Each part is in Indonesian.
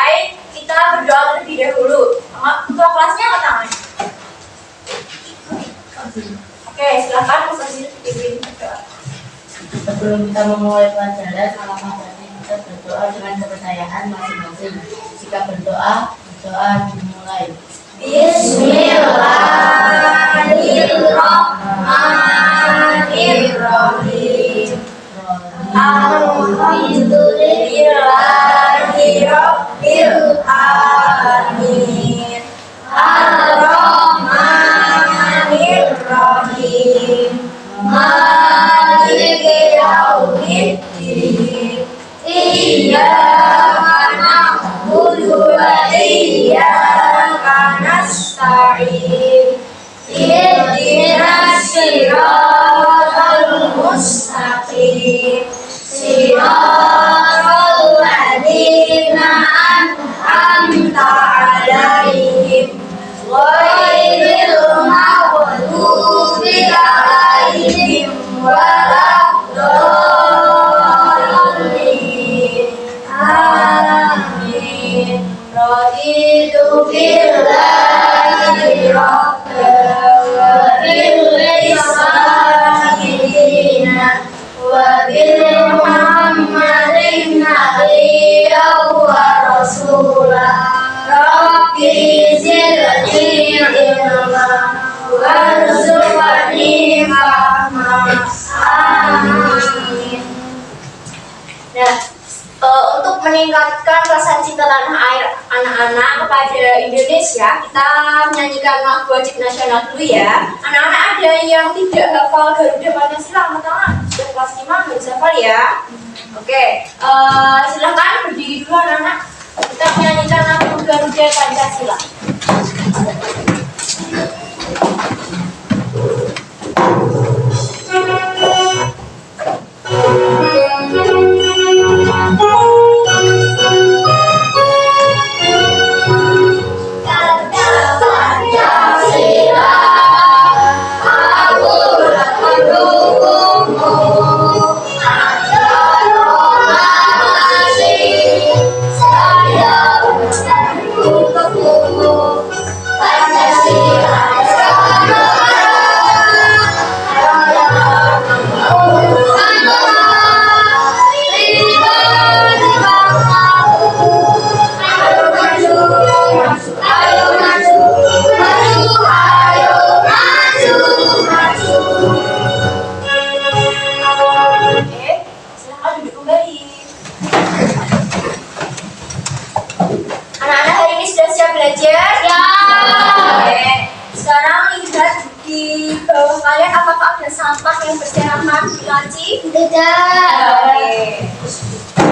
dimulai, kita berdoa terlebih dahulu. Ketua kelasnya angkat tangan. Oke, silakan Mas Azir dipimpin berdoa. Sebelum kita memulai pelajaran, alangkah baiknya kita berdoa dengan kepercayaan masing-masing. Jika berdoa dimulai. Bismillahirrahmanirrahim. Alhamdulillahirabbil alamin. Ar-Rahmanirrahim. Maliki yaumiddin. Iyyaka na'budu wa iyyaka nasta'in. Ihdinas siratal mustaqim. Siratal ladzina an'amta 'alaihim ghairil maghdubi 'alaihim waladdallin. Amin. Raditu billahi rabban wa bil islami dinan wa bil muhammadin nabiyyan wa rasulah. Rabbi zidni ilma warzuqni fahma. Amin. Nah, untuk meningkatkan rasa cinta tanah air anak-anak kepada Indonesia, kita menyanyikan lagu wajib nasional dulu ya. Anak-anak ada yang tidak hafal Garuda Pancasila, angkat tangan. Sudah kelas 5 harus hafal ya. Oke, silakan berdiri dulu anak-anak. Kita menyanyikan lagu Garuda Pancasila.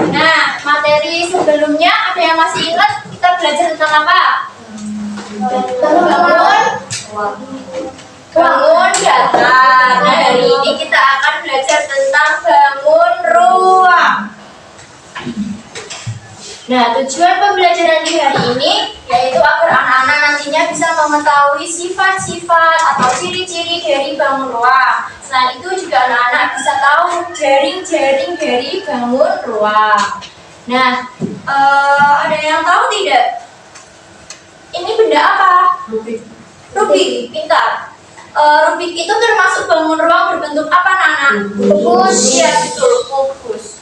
Nah, materi sebelumnya ada yang masih ingat kita belajar tentang apa? Bangun datar. Nah, hari ini kita akan belajar tentang bangun ruang. Nah, tujuan pembelajaran di hari ini yaitu agar anak-anak nantinya bisa mengetahui sifat-sifat atau ciri-ciri dari bangun ruang. Selain itu juga anak-anak bisa tahu jaring-jaring dari bangun ruang. Nah, ada yang tahu tidak? Ini benda apa? Rubik, pintar. Rubik itu termasuk bangun ruang berbentuk apa, Nana? Kubus. Iya, betul, kubus.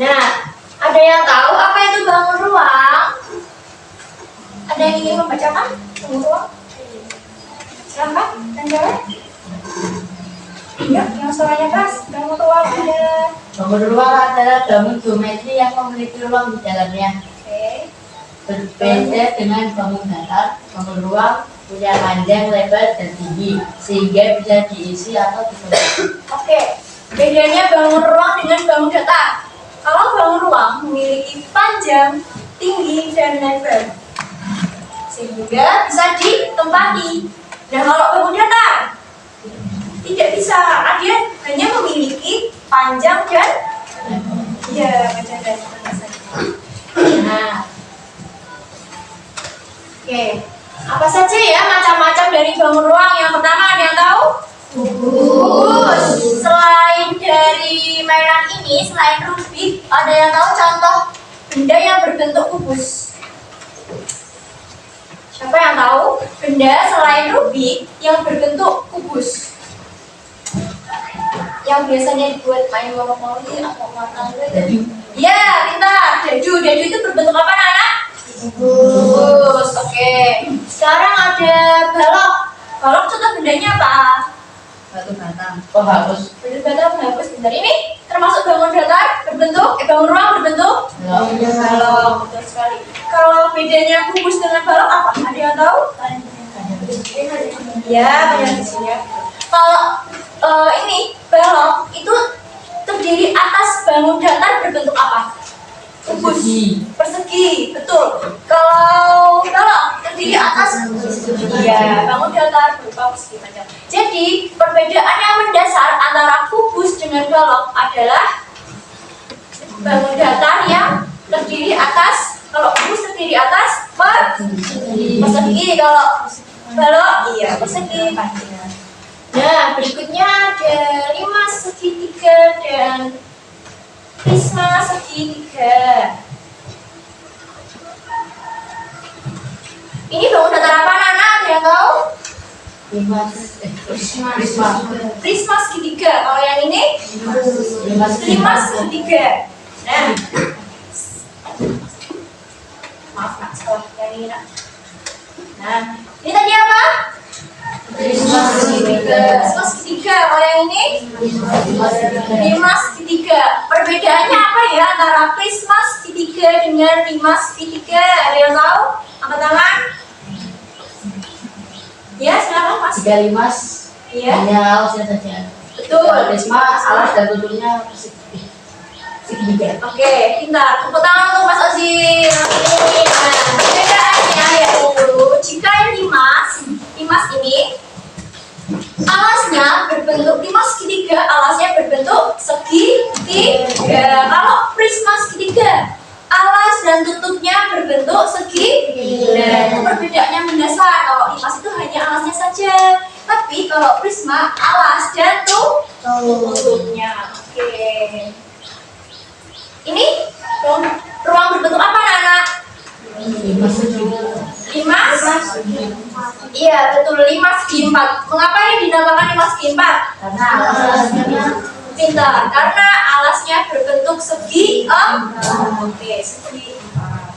Nah, ada yang tahu apa itu bangun ruang? Ada yang ingin membacakan bangun ruang? Silakan, dan jawab. Yuk, yang suaranya keras. Bangun ruang ada. Bangun ruang adalah bangun geometri yang memiliki ruang di dalamnya. Oke. Berbeda dengan bangun datar, bangun ruang punya panjang, lebar, dan tinggi, sehingga bisa diisi atau ditempati. Oke, bedanya bangun ruang dengan bangun datar. Kalau bangun ruang memiliki panjang, tinggi, dan lebar, sehingga bisa ditempati. Nah, kalau bangun datar tidak bisa, karena dia hanya memiliki panjang dan panjang dan lebar. Nah, oke, apa saja ya macam-macam dari bangun ruang? Yang pertama, ada yang tahu? Kubus. Selain dari mainan ini, selain Rubik, ada yang tahu contoh benda yang berbentuk kubus? Siapa yang tahu benda selain Rubik yang berbentuk kubus? Yang biasanya dibuat main monopoli atau mata gitu. Ya, pintar. Dadu itu berbentuk apa, anak? Kubus. Oke. Sekarang ada balok. Balok contoh bendanya apa? Batu batang. Oh, hapus. Batu batang hapus. Bentar, ini termasuk bangun datar berbentuk, bangun ruang berbentuk balok. Betul sekali. Kalau bedanya kubus dengan balok apa? Ada yang tahu? Ya, banyak di sini ya. Kalau ini balok itu terdiri atas bangun datar berbentuk apa? Kubus. Persegi. Betul. Kalau balok terdiri atas ya bangun datar berupa persegi panjang. Jadi perbedaan yang mendasar antara kubus dengan balok adalah bangun datar yang terdiri atas, kalau kubus terdiri atas persegi, kalau balok iya persegi panjang. Nah, berikutnya ada 5 segitiga dan prisma segitiga. Ini bangun datar apa, Nana? Ada yang tahu? Prisma segitiga. Kalau yang ini? Prisma segitiga. Nah, maaf nak, salah yang ini nak. Nah, ini tadi apa? Prisma segitiga. Kalau yang ini? Prisma segitiga. Perbedaannya apa ya antara prisma segitiga dengan prisma segitiga? Ada yang tahu? Angkat tangan. Ya, silakan Mas. Jika limas, Iya. hanya alasnya saja. Betul. Prisma, alas dan tutupnya segitiga. Oke, pintar. Tepuk tangan untuk Mas Ozi. Nah, perbedaannya yaitu jika yang limas ini alasnya berbentuk limas segitiga, alasnya berbentuk segitiga. Kalau prisma segitiga, alas dan tutupnya berbentuk segitiga. Itu perbedaannya mendasar. Kalau limas itu hanya alasnya saja, tapi kalau prisma alas dan tutupnya. Oke. Ini ruang berbentuk apa, anak? Limas? Iya, betul. 5/4. Mengapa ini dinamakan 5/4? Karena alasnya Pintar. Karena alasnya berbentuk segi Oke, segi 4.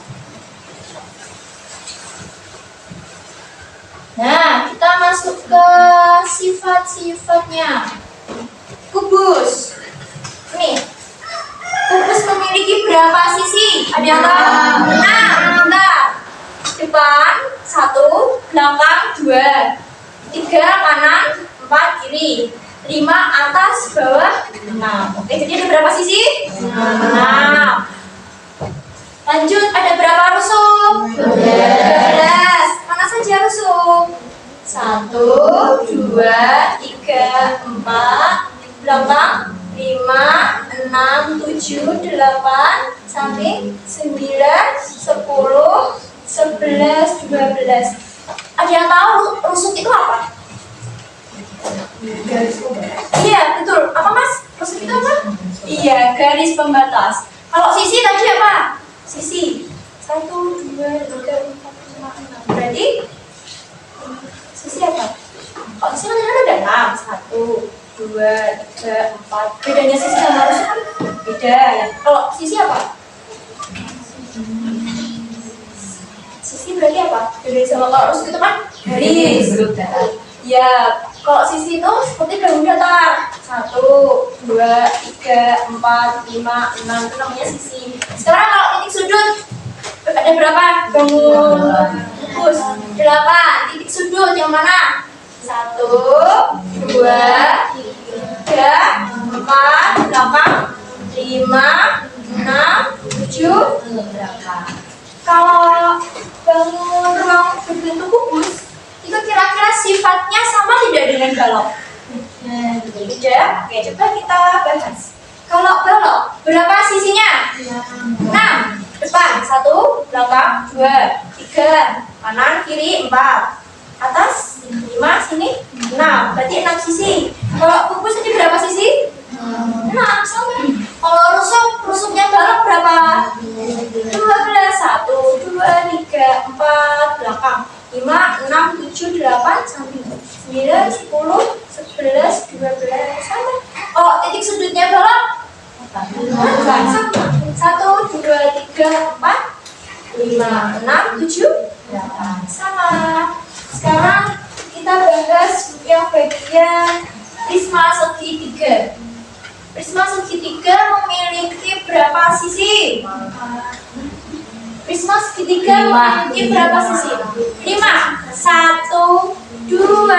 Nah, kita masuk ke sifat-sifatnya. Kubus. Nih. Kubus memiliki berapa sisi? Ada yang tahu? 6. Bentar. Depan 1, belakang 2, 3 kanan, 4 kiri, 5 atas, bawah 6. Oke, jadi ada berapa sisi? 6. Lanjut, ada berapa rusuk? 12. Mana saja rusuk? 1, 2, 3, 4, belakang 5, 6, 7, 8, samping 9, 10, 11, 12. Ada yang tahu rusuk itu apa? Garis pembatas. Iya, betul. Apa, Mas? Rusuk itu apa? Iya, garis pembatas. Kalau sisi tadi apa? Sisi. 1, 2, 3, 4, 5, 6. Berarti sisi apa? Kalau sisi kan ada 6. 1, 2, 3, 4. Bedanya sisi sama rusuk kan beda ya. Kalau sisi apa? Sisi berarti apa? Garis sama, kalau rusuk itu kan garis. Ya, kalau sisi itu seperti bangun datar. 1, 2, 3, 4, 5, 6 itu namanya sisi. Sekarang kalau titik sudut ada berapa? Bangun kubus 8. Titik sudut yang mana? 1, 2, 3, 4, belakang 5, 6, 7, belakang. Kalau bangun ruang berbentuk kubus itu kira-kira sifatnya sama tidak dengan balok? Tidak. Oke, coba kita bahas. Kalau balok, berapa sisinya? 6. Depan 1, belakang 2, 3, kanan kiri 4, atas 5, sini 6. Berarti 6 sisi. Kalau kubus ini berapa sisi? 6 sama. Kalau rusuknya balok berapa? 12. 1, 2, 3, 4, belakang 5, 6, 7, 8, 9, 10, 11, 12, sama. Oh, titik sudutnya balok? Bukan, sama. 1, 2, 3, 4, 5, 6, 7, 8, sama. Sekarang kita bahas yang bagian prisma segitiga. Prisma segitiga memiliki berapa sisi? Prisma segitiga memiliki berapa sisi? 5. 1, 2,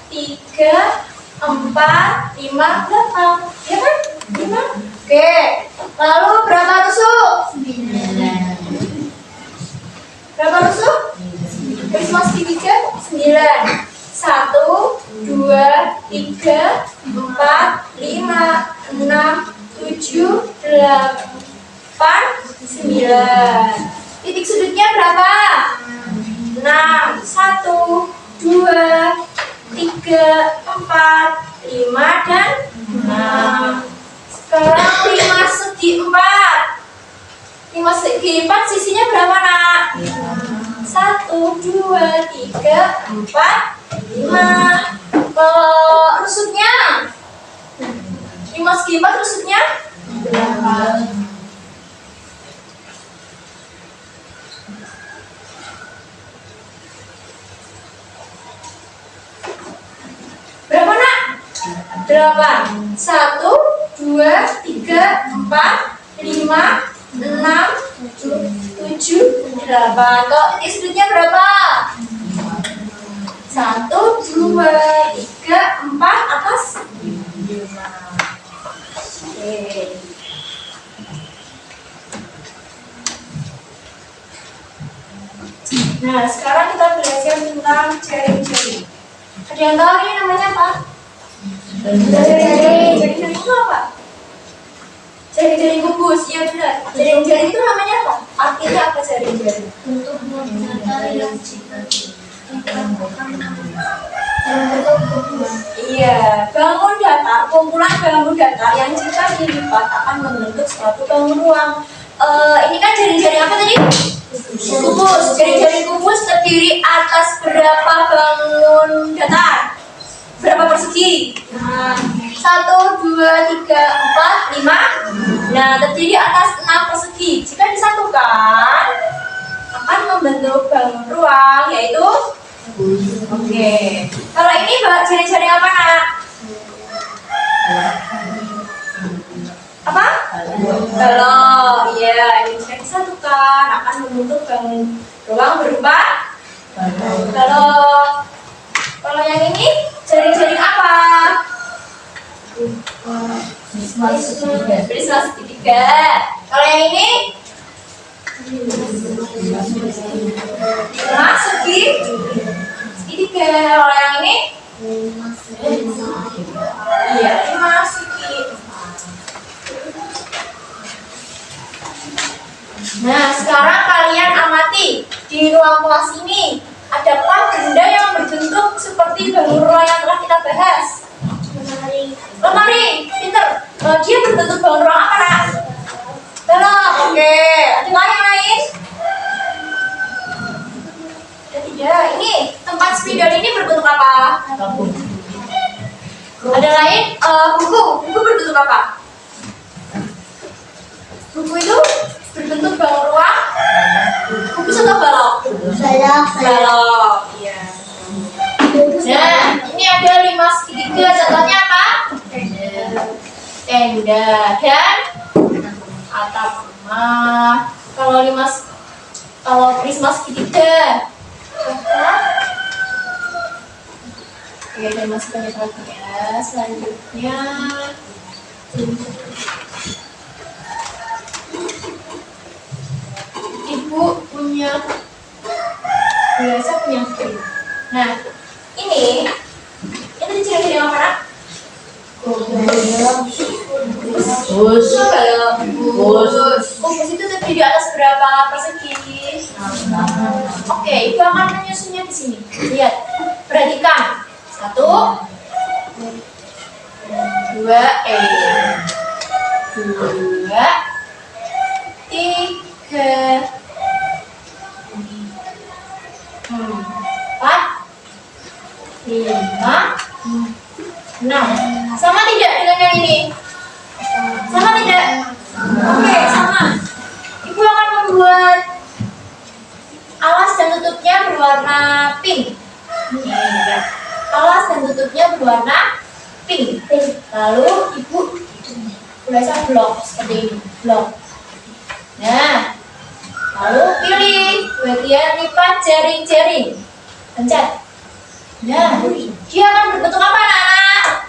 3, 4, 5, 8. Ya kan? 5. Oke. Lalu berapa rusuk? 9. Berapa rusuk? Prisma segitiga 9. 1, 2, 3, 4, 5, 6, 7, 8, 9. Titik sudutnya berapa? 6. 1, 2, 3, 4, 5, dan 6. Sekarang 5 segi 4. 5 segi 4 sisinya berapa, nak? 1, 2, 3, 4, 5. Kalau rusuknya 5 segi 4 rusuknya 8. berapa, nak? 8. 1, 2, 3, 4, 5, 6, 7, 8. Kalau titik sudutnya berapa? 1, 2, 3, 4, atas 5. Oke. Nah, sekarang kita belajar tentang jari-jari. Ada yang tahu ini namanya apa? Jari-jari itu apa? Jari-jari gugus, iya benar. Jari-jari itu namanya apa? Artinya apa jari-jari? Untuk membatasi yang jika Iya, bangun datar, kumpulan bangun datar yang jika dilipat akan membentuk suatu bangun ruang. Ini kan jari-jari apa tadi? Kubus. Jari-jari kubus terdiri atas berapa bangun datar? Berapa persegi? 1, 2, 3, 4, 5. Nah, terdiri atas 6 persegi. Jika disatukan akan membentuk bangun ruang, yaitu oke. Kalau ini jari-jari apa, nak? Apa? Kalau iya, ini jika disatukan akan membentuk bangun ruang berupa kalau yang ini jari-jari apa? Prisma segitiga. Kalau yang ini prisma segitiga. Kalau yang ini iya, prisma segitiga. Nah, sekarang kalian amati di ruang kelas ini, adakah benda yang berbentuk seperti bangun ruang yang telah kita bahas? Lemari, pinter. Dia berbentuk bangun ruang apa, nak? Belok, oke. Ada yang lain? Ada 3. Ini tempat spidol ini berbentuk apa? Ada lain? Buku berbentuk apa? Buku itu berbentuk bangun ruang? Kubus atau balok? Balok, iya. Nah, ini ada 5 segitiga. Contohnya apa? Tenda dan atap rumah. Kalau prisma segitiga. Oke, dan masih banyak lagi ya. Selanjutnya Ibu punya biasa punya krim. Nah, ini ciri-ciri yang apa, nak? Kubus itu terdiri atas berapa persegi? Oke, ibu akan menyusunnya di sini. Lihat, perhatikan. 1, 2, 2, 3, 4, 5, 6. Sama tidak dengan yang ini? Sama tidak? Oke, sama. Ibu akan membuat alas dan tutupnya berwarna pink. Alas dan tutupnya berwarna pink. Lalu ibu tuliskan blok seperti ini, blok. Nah, lalu pilih bagian lipat jaring-jaring, pencet. Nah, dia akan berbentuk apa, anak-anak?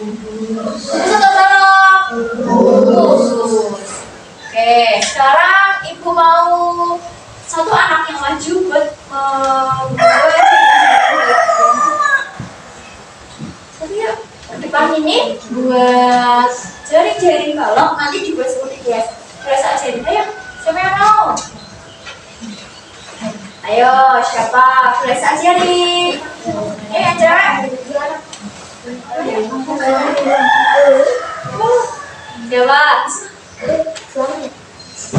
Khusus atau balok? Khusus. Oke, sekarang ibu mau satu anak yang maju buat depan ini buat jaring-jaring balok, nanti dibuat seperti biasa aja. Ayo, siapa yang mau? Ayo, siapa? Flash aja nih. Yang cewek. Siapa?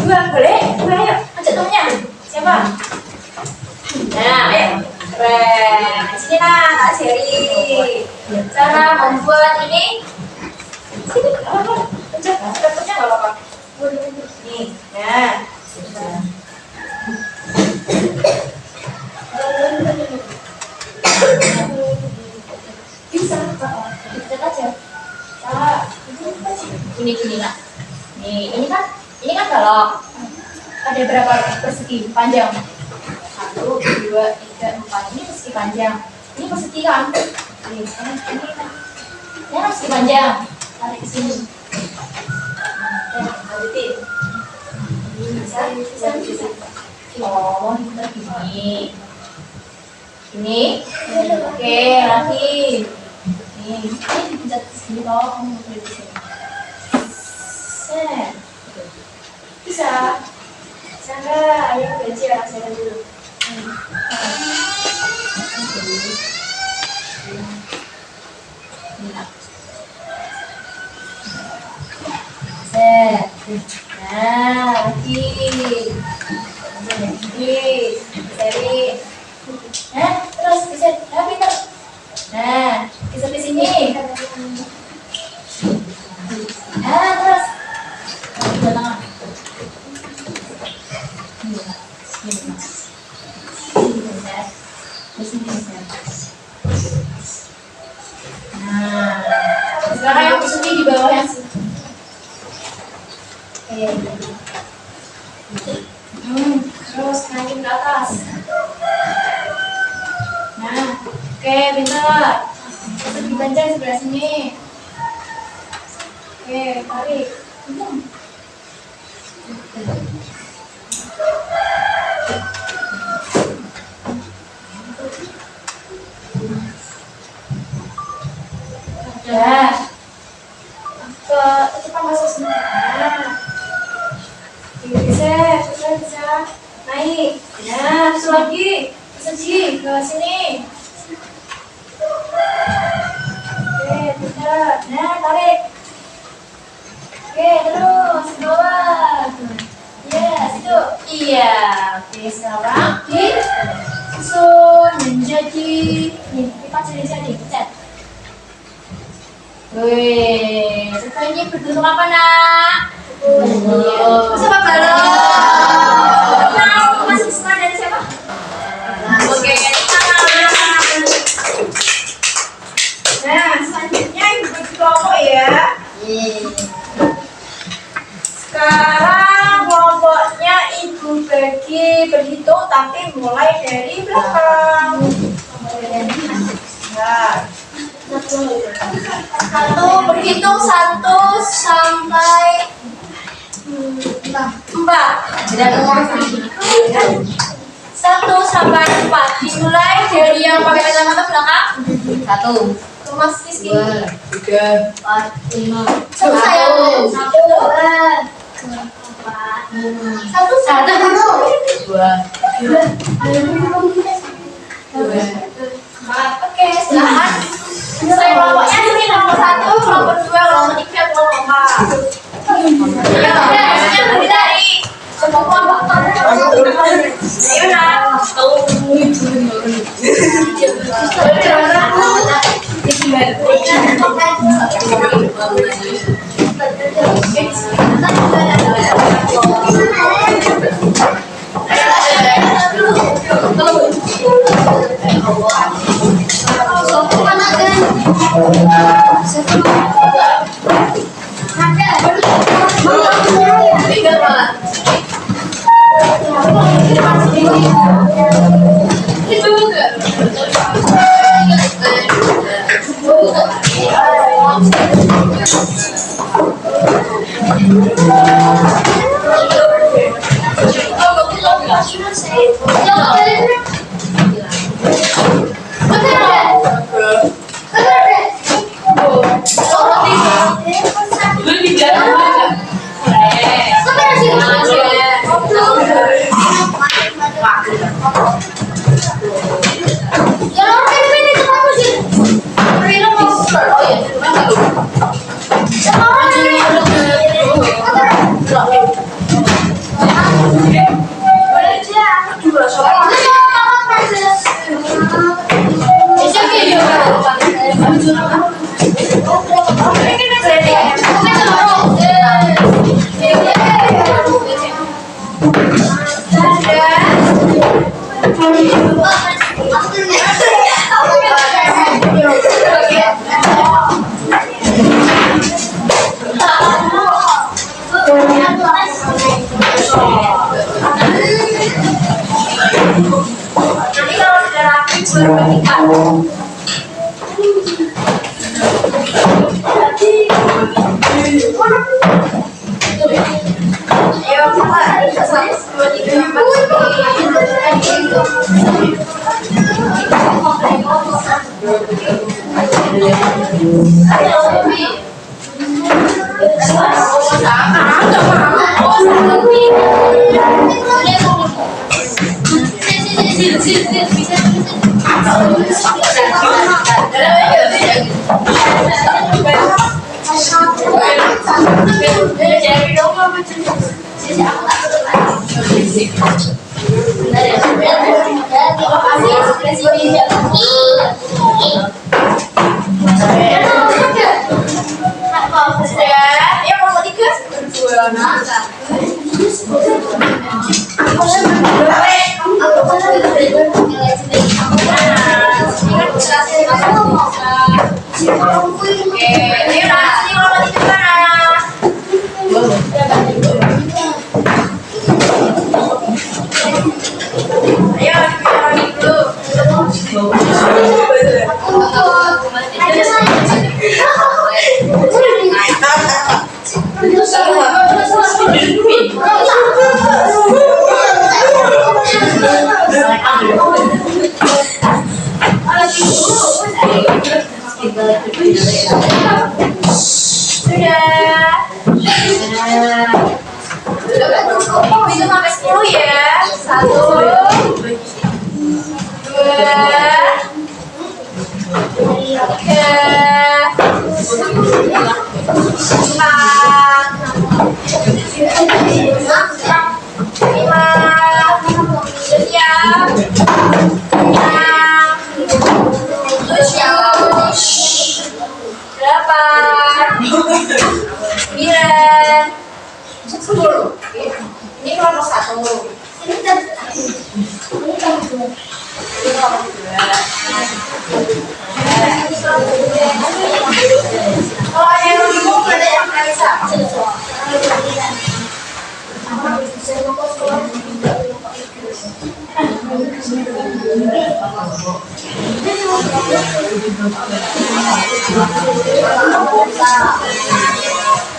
Dua, boleh? Dua, ayo. Ajak temennya. Siapa? Nah, ayo. Keren. Sini nah, Kak Seri. Cara membuat ini. Sini, nggak apa-apa. Pencet, nggak apa-apa. Nih, nah. Bisa, pencet aja. Gini nak. Nih, ini kan balok. Ada berapa persegi panjang? 1, 2, 3, 4. Ini persegi panjang. Ini persegi kan? Ini persegi panjang. Tarik ke sini. Lanjutin. Bisa. Oh, kita gini. Ini. Oke, lagi. Ini dipencet di sini loh. Kamu boleh di sini. Set. Bisa nggak? Ayo belajar, saya dulu. Set. Nah, lagi. Seri. Terus bisa. Pintar. Nah, bisa di sini. Terus. Tangan. Nah, sekarang yang persegi di bawahnya sih. Terus naikin ke atas. Nah, oke, bentar. Terus dipencet sebelah sini. Oke, tarik. Udah. Cepat masuk sini. Bisa naik. Nah, terus lagi. Persegi ke sini. Oke, bentar. Nah, tarik. Oke, terus ke bawah. Ya, situ. Iya. Oke, sekarang disusun menjadi lipat jadi cat. Wih, setelah ini berbentuk apa, nak? Siapa balok? Tahu Mas Isma dari siapa? Oke, nah, selanjutnya ibu bagi kelompok ya. Sekarang kelompoknya ibu bagi berhitung tapi mulai dari belakang. Nah, berhitung 1 sampai 4. 1 sampai 4. Dimulai dari yang pakai kacamata belakang. 1. Mas Rizky. 2, 3, 4, 5. Satu saya. 1, 2, 4. Oke, silahkan. Saya kelompoknya sini nomor 1, nomor 2, nomor 3, nomor 4.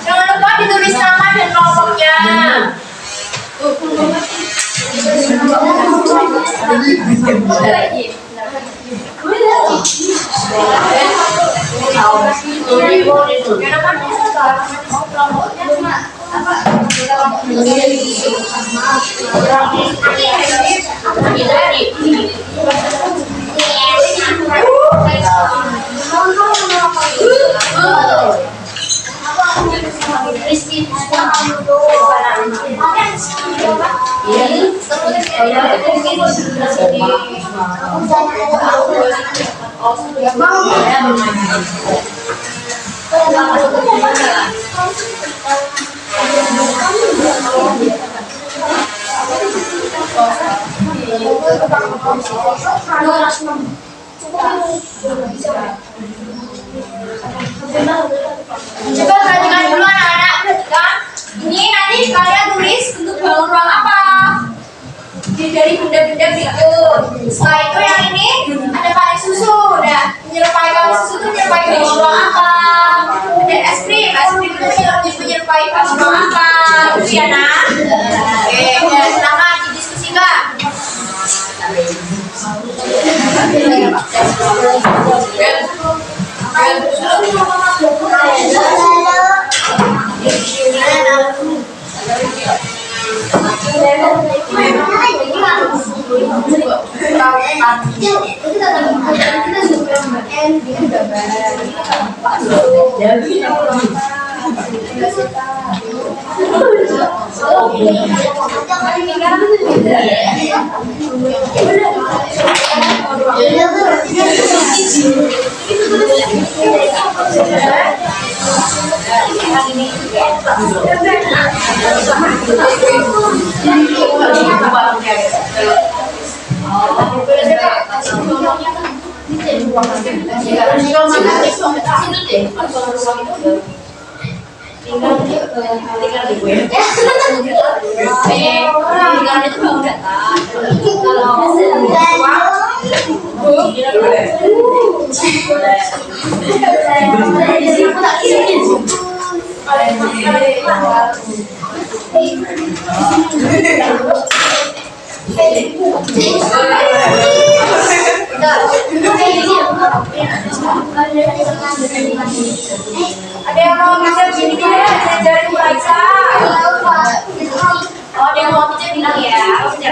Jangan lupa ditulis nama dan nomornya. Rizky Coba perhatikan dulu anak-anak, perhatikan. Ini nanti kalian tulis bentuk bangun ruang apa? Dari benda-benda berikut. Setelah itu yang ini ada kali susu. Nah, menyerupai kali susu itu menyerupai bangun ruang apa? Ada es krim itu menyerupai bangun ruang apa? Itu ya nak. Oke, dan silakan didiskusikan. Ada yang mau bisa gini ya, dari Raisa. Oh, ada yang mau bisa bilang ya. Oke.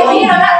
Bicara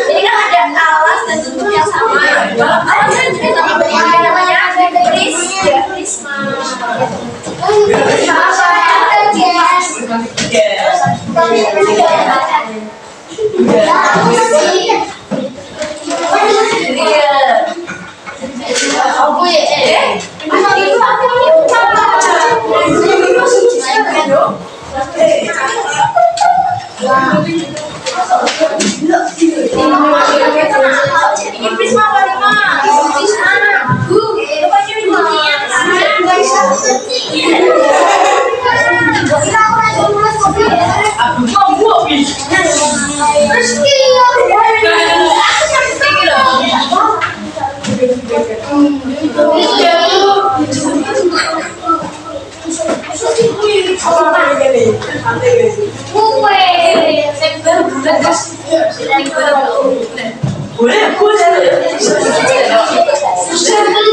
Jadi kan ada alas dan bentuk yang sama. Alas kan juga sama bentuknya, namanya prisma. Ini prisma apa lima? Prisma. Rupanya bentuknya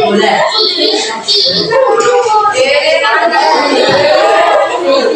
boleh. Boleh.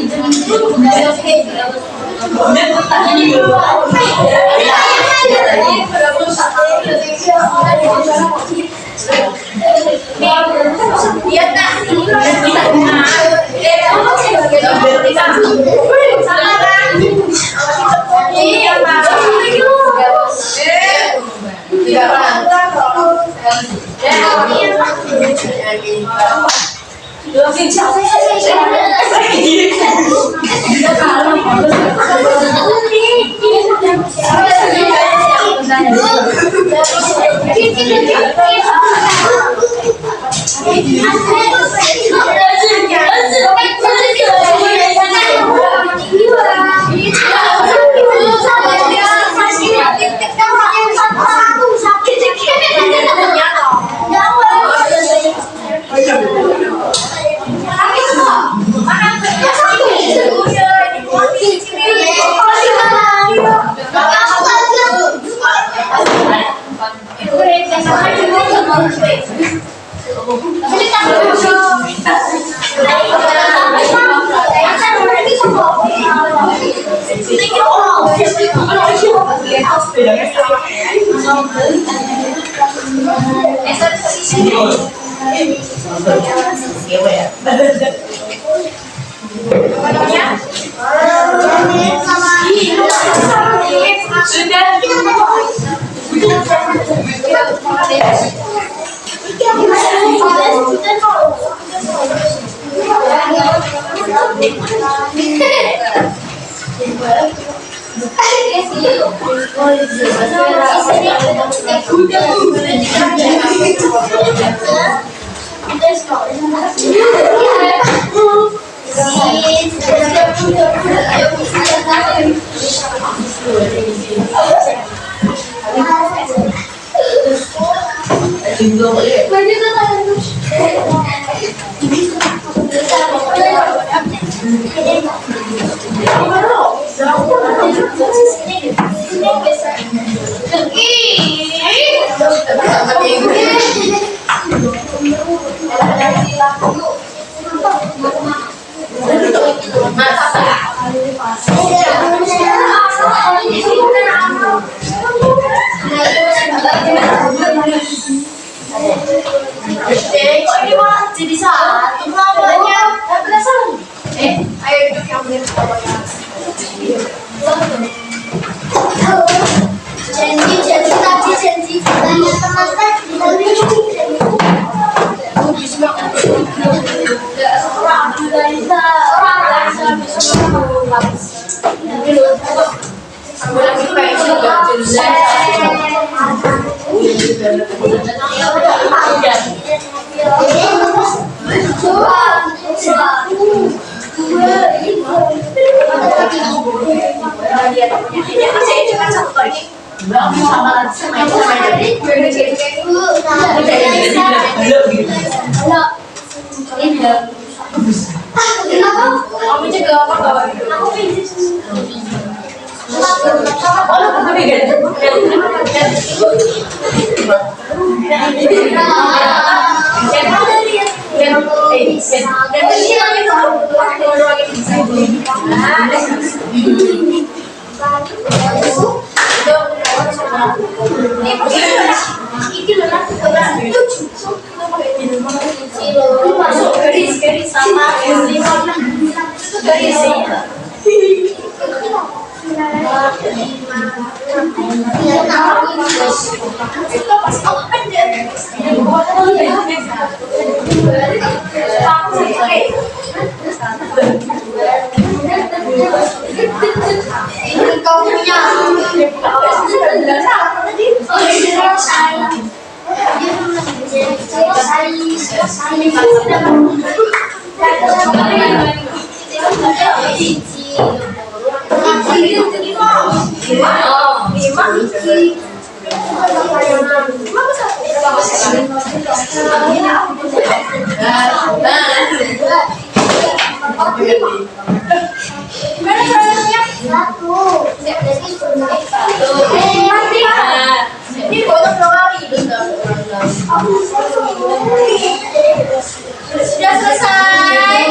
Sudah selesai.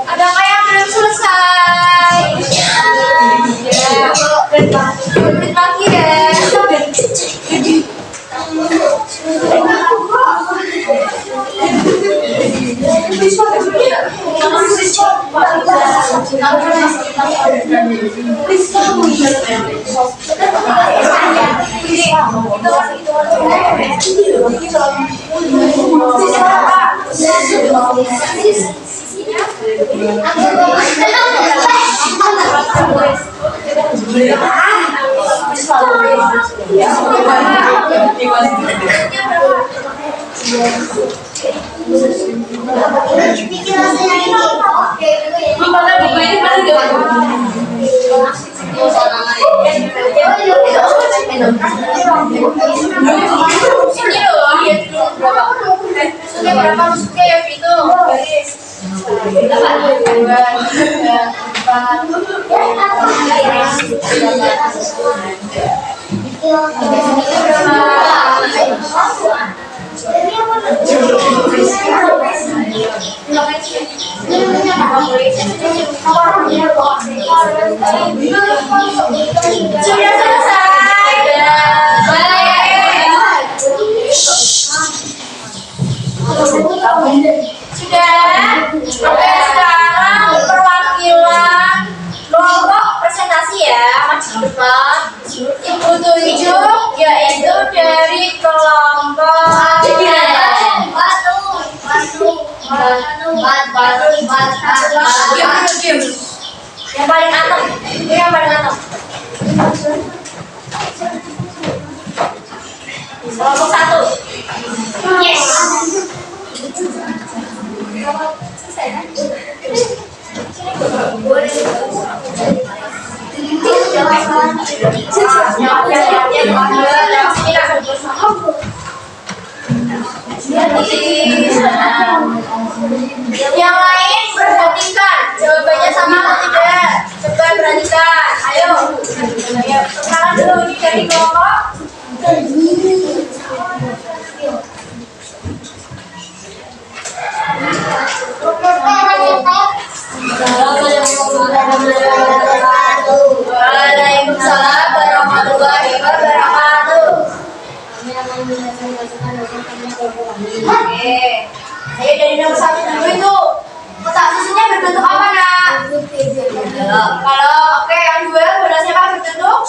Ada yang belum selesai? Berapa masuknya ya itu? Sudah selesai. Sudah. Oke, sekarang perwakilan kelompok presentasi ya, Mas depan. Ibu tunjuk yaitu dari kelompok yang paling atas. Ini yang paling atas. Kelompok 1. Yes. Yang lain perhatikan jawabannya sama atau tidak. Coba perhatikan. Ayo. Sekarang dulu ini dari kelompok. Waalaikumsalam warahmatullahi wabarakatuh. Oke. Ayo dari nomor 1 dulu itu. Kotak susunya berbentuk apa, Nak? Kalau oke, yang 2 berasnya apa berbentuk?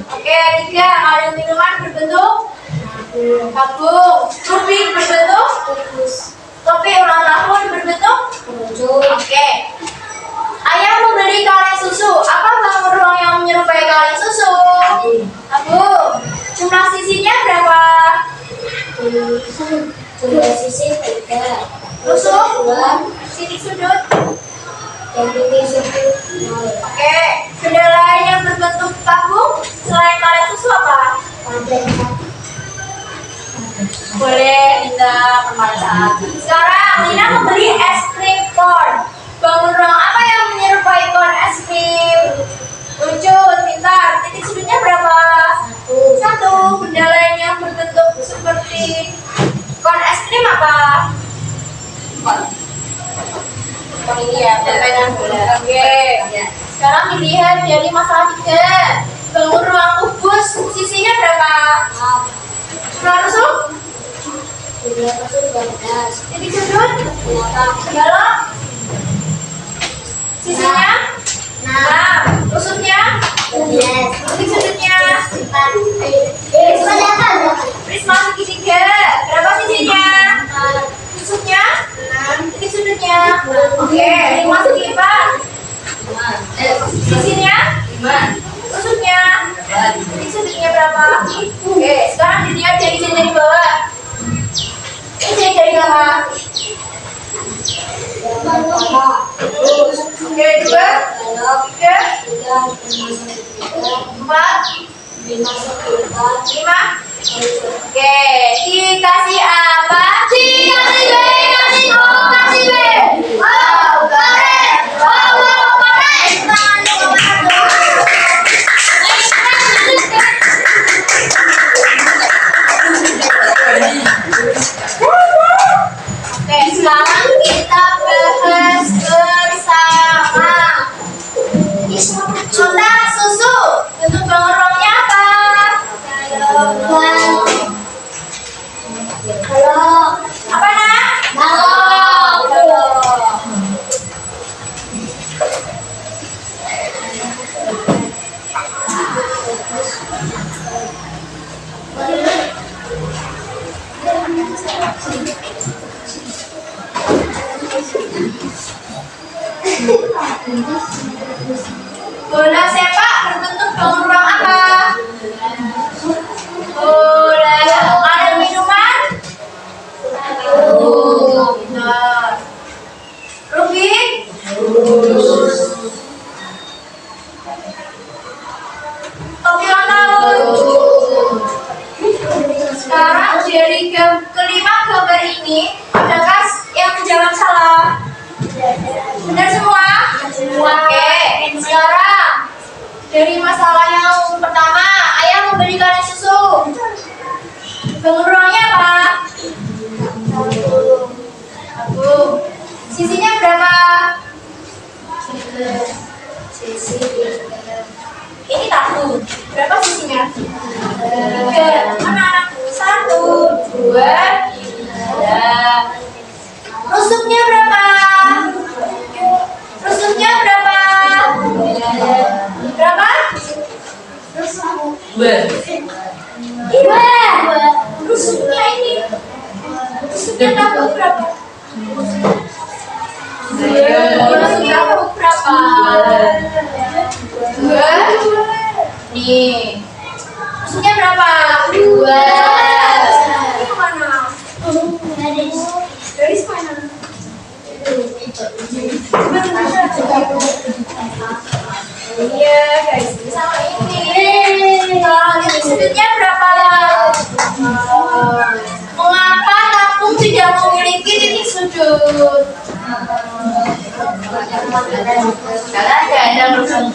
Oke, 3 ada minuman berbentuk tabung. Tubing berbentuk topi ulang tahun berbentuk. Oke. Ayah membeli kaleng susu. Apa bangun ruang yang menyerupai kaleng susu? Abu. Jumlah sisinya berapa? Jumlah sisi 3. Rusuk? Titik sudut? Titik sudut 0. Oke. Benda lain yang berbentuk tabung selain kaleng susu apa? Boleh kita pemeriksaan. Sekarang Lina membeli es krim corn. Bangun ruang apa yang menyerupai corn es krim? Lucut, pintar. Titik sudutnya berapa? 1. Benda lain yang berbentuk seperti corn es krim apa? Ini ya, permainan bola. Oke. Sekarang dilihat dari masalah 3. Bangun ruang kubus. Sisinya berapa? Jumlah rusuk? Titik sudut? Dalam? Sisinya? 6. Rusuknya? Titik sudutnya? Prisma segitiga. Berapa sisinya? Rusuknya? Titik sudutnya? Oke, 5 segi 4. Sisinya? 5. Rusuknya? Titik sudutnya berapa? Oke, sekarang dilihat dari sini dari bawah. Ini dari bawah. Oke, 2, 3, 4, 5. Oke, dikasih apa? Dikasih B, kasih O, kasih B. Wow, keren. Wow, keren. Tangan nomor 1. Oke, sekarang kita bahas bersama. Kotak susu. Bentuk bangun ruangnya apa? Halo. Apa, Nak? Bola sepak berbentuk bangun ruang apa? Bola. Ada minuman? Benar. Rubik? Topi ulang tahun? Sekarang dari kelima gambar ini, adakah yang menjawab salah? Benar semua? Oke, sekarang dari masalah yang pertama, ayah membeli kaleng susu. Bangun ruangnya apa? Satu. Sisinya berapa? Ini satu. Berapa sisinya? Tiga. Mana anakku? Satu, dua, tiga. Rusuknya berapa? Rusuknya berapa? Berapa? Dua. Dua. Rusuknya ini. Rusuknya tahu berapa? Rusuknya tahu berapa? Dua. Nih. Rusuknya berapa? Dua. Ini kemana? Garis mana? Iya, guys, sama ini. Titik sudutnya berapa? Mengapa kampung tidak memiliki titik sudut? Karena nggak ada ruang.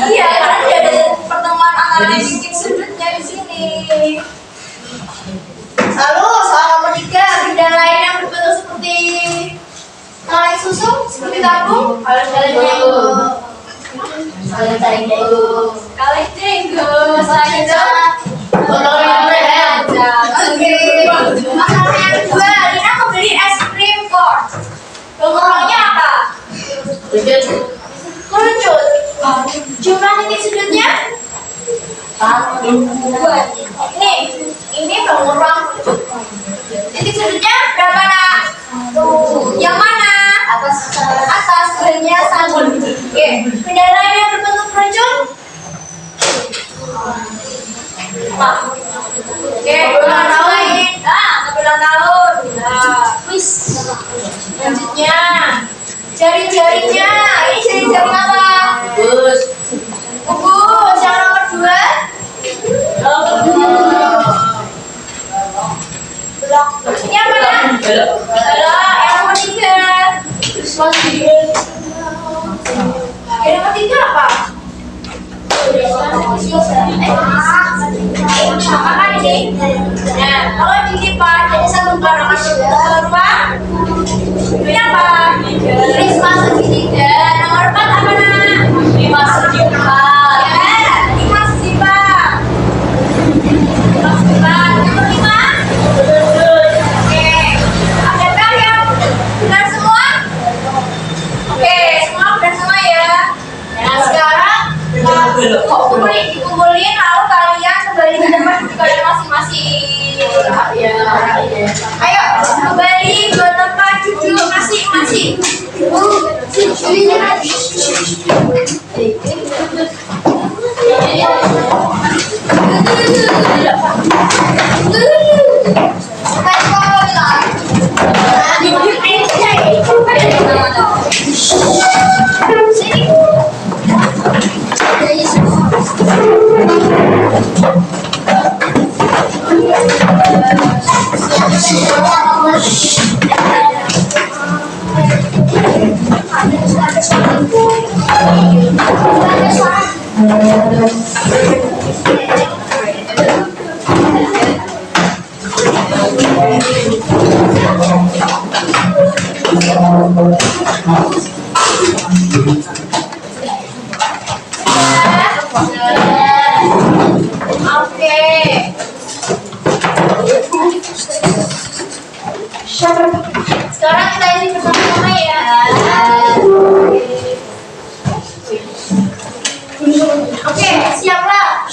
Iya, karena tidak ada pertemuan antara titik sudutnya di sini. Lalu soal nomor 3, benda lain yang berbentuk seperti kaleng susu, seperti tabung. Kaleng jenggot. Kaleng jenggot. Selain itu, Botol minum. oke. Masalah yang kedua, Lina membeli es krim cone. Ukurannya apa? Kerucut. Jumlah titik sudutnya? Ini bangun ruang kerucut. Titik sudutnya berapa, nak? Yang mana? Atas kerennya sama. Oke. Benda lain yang berbentuk kerucut? Apa? Oke, ulang tahun. Ulang tahun. Selanjutnya, jari-jarinya. Ini jari-jari apa? Bus. Kukus. Yang nomor 2. Blok. Ini apa, nak? Yang nomor 3. Yang nomor 3 apa? Apa kan ini? Nah, kalau dilipat jadi satu barangan ruang, ini apa? Prisma segitiga. Nomor 4 apa, nak? Lima sejumlah. Ya, 5 sifat. 5 sifat. Nomor 5. Oke. Adakah yang benar semua? Oke, semua benar semua ya. Nah, sekarang dikumpulin lalu kalian kembali ke tempat duduk kalian masing-masing. Ayo kembali ke tempat duduk masing-masing. Oke. Sekarang kita isi bersama-sama ya. Oke, siaplah.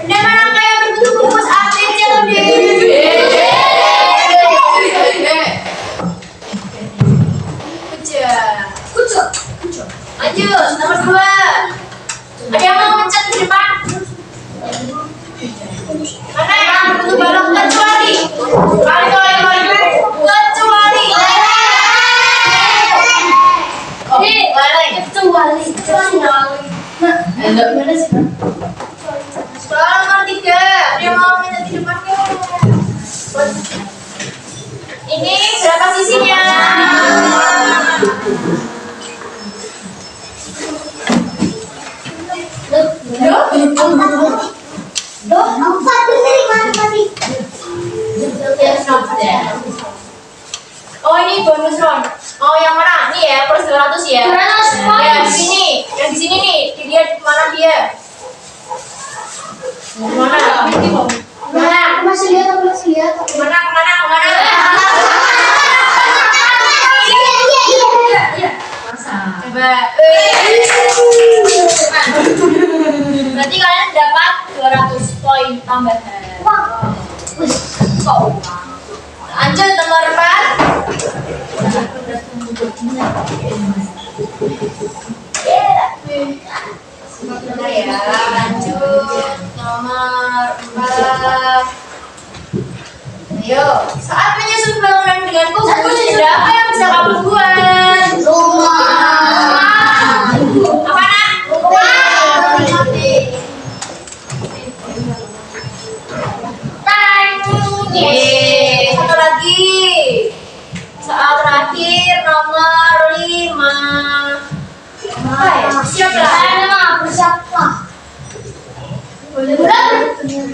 Benda mana kayak berbentuk bungkus A, B, C, atau D? Beja. Lanjut, nomor 2. Ada yang mau mencet di depan? Mana yang butuh balok kecuali? Kecuali. Mana sih? Soal nomor 3. Ada yang mau mencet di depan? Ini berapa sisinya? Oh, ini bonus round. Oh, yang mana? Nih ya, plus 200 ya. 200 Ya, di sini. Yang di sini nih. Dilihat mana dia? Mana? Mana? Masih lihat, aku masih lihat. Kemana? Coba. Berarti kalian dapat 200 poin tambahan. Lanjut nomor 4. Sebentar ya. Lanjut nomor 4. Ayo, saat menyusun bangunan dengan kubu, siapa yang bisa kamu buat? Rumah. Apa nak? Yeay. Satu lagi. Soal terakhir nomor 5. Siap lah.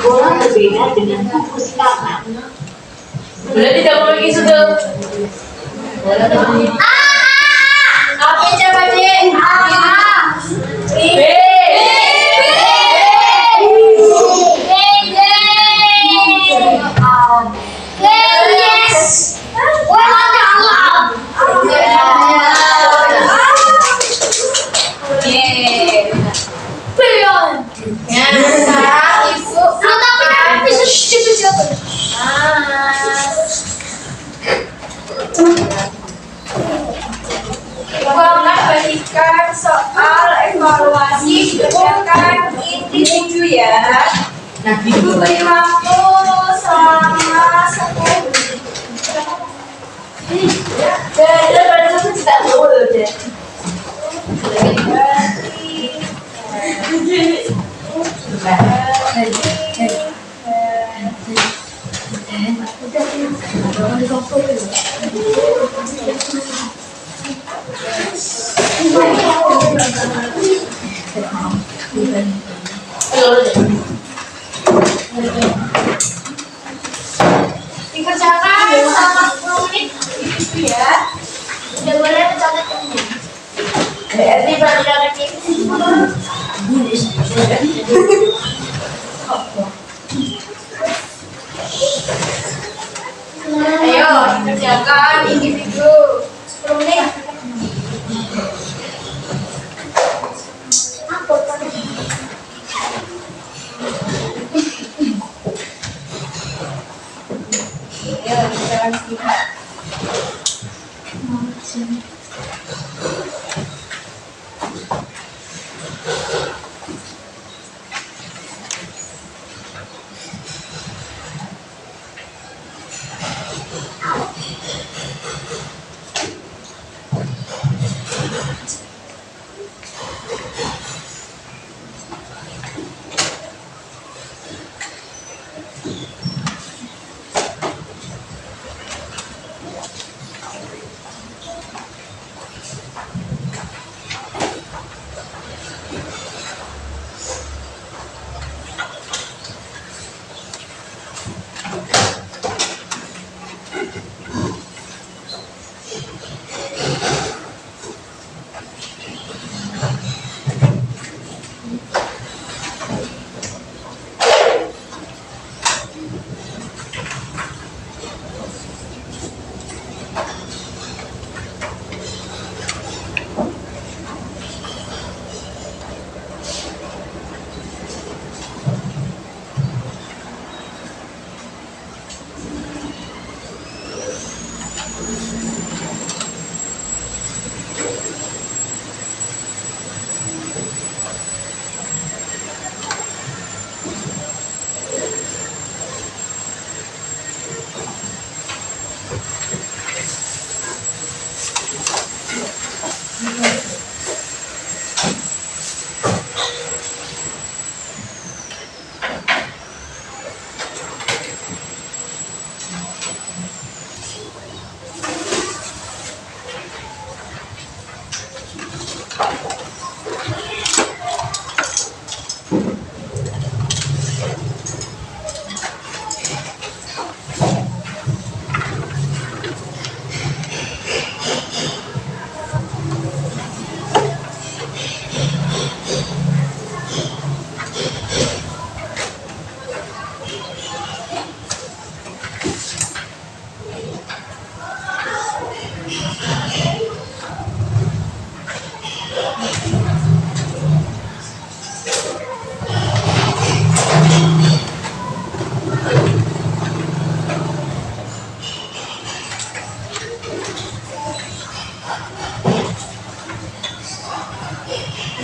Bola berbeda dengan kukus tangan. Boleh tidak memiliki sudut. Bola berbeda. Oke, coba Cik. B. Ya, sekarang Ibu Ibu akan bagikan soal evaluasi berdasarkan individu ya. Nah, Ibu beri waktu selama 10 menit. Dikerjakan selama 10 menit gitu ya. Udah boleh mencatat ini. Berarti baru dapat Ayo dikerjakan individu 10 menit. Ayo dikerjakan sedikit.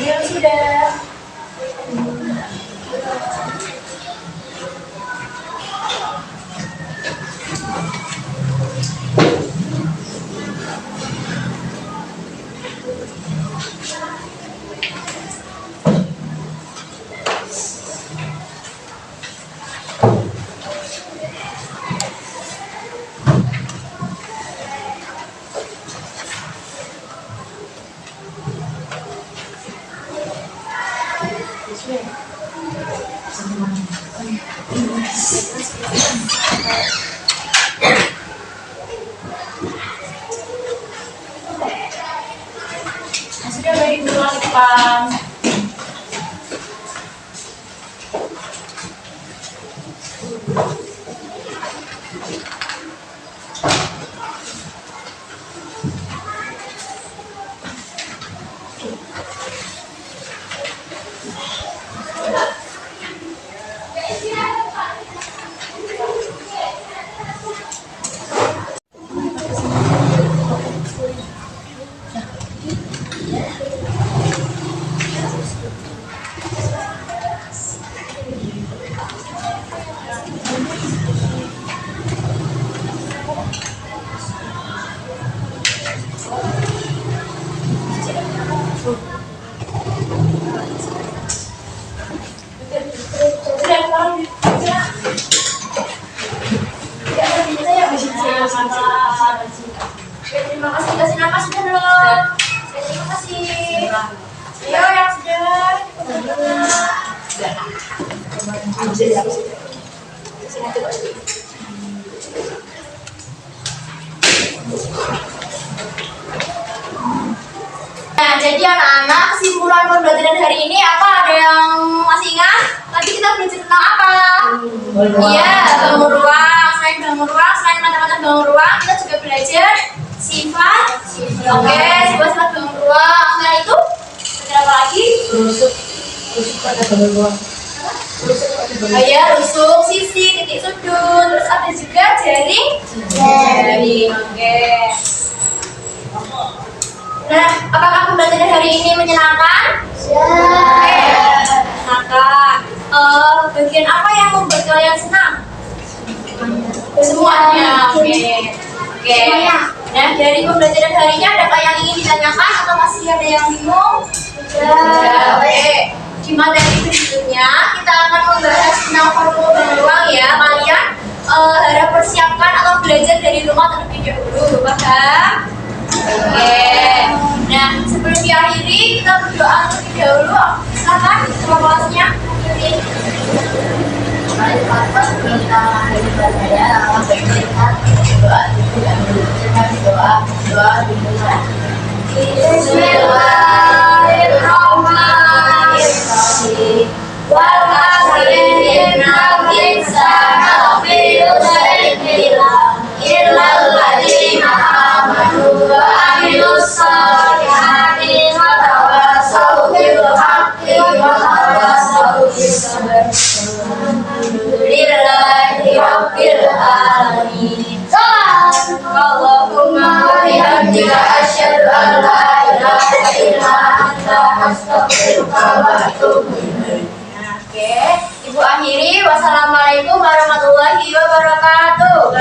Ya sudah. Sudah balik dulu ke depan. Terima kasih, kasih napas sudah belum? Terima kasih. Ayo yang sudah. Nah, jadi anak-anak, kesimpulan pembelajaran hari ini apa? Ada yang masih ingat? Tadi kita belajar tentang apa? Iya, bangun ruang. Selain mata-mata bangun ruang, kita juga belajar sifat. Oke, sifat-sifat bangun ruang. Selain itu, belajar apa lagi? Rusuk pada bawah. Oh ya, rusuk, sisi, titik sudut. Terus ada juga jaring. Oke. Nah, apakah pembelajaran hari ini menyenangkan? Oke, menyenangkan. Bagian apa yang membuat kalian senang? Semuanya. Oke. Nah, dari pembelajaran hari ini adakah yang ingin ditanyakan atau masih ada yang bingung? Oke. Di materi berikutnya kita akan membahas tentang formula berulang ya. Kalian harap persiapkan atau belajar dari rumah terlebih dahulu. Paham? Oke. Nah, sebelum diakhiri kita berdoa terlebih dahulu. Silakan ketua kelasnya. Mari Bapak minta dari saya langsung berikan doa dulu yang berusaha doa dulu. Bismillahirrahmanirrahim. Wal 'asri innal insana lafi khusr illa alladziina aamanu wa 'amilus shalihati wa tawassaw bil haqqi wa tawassaw bis sabr. Alhamdulillahi rabbil alamin. Allahumma wa bihamdika asyhadu an la ilaha illa anta astaghfiruka wa atubu ilaik. Oke, Ibu akhiri. Wassalamualaikum warahmatullahi wabarakatuh.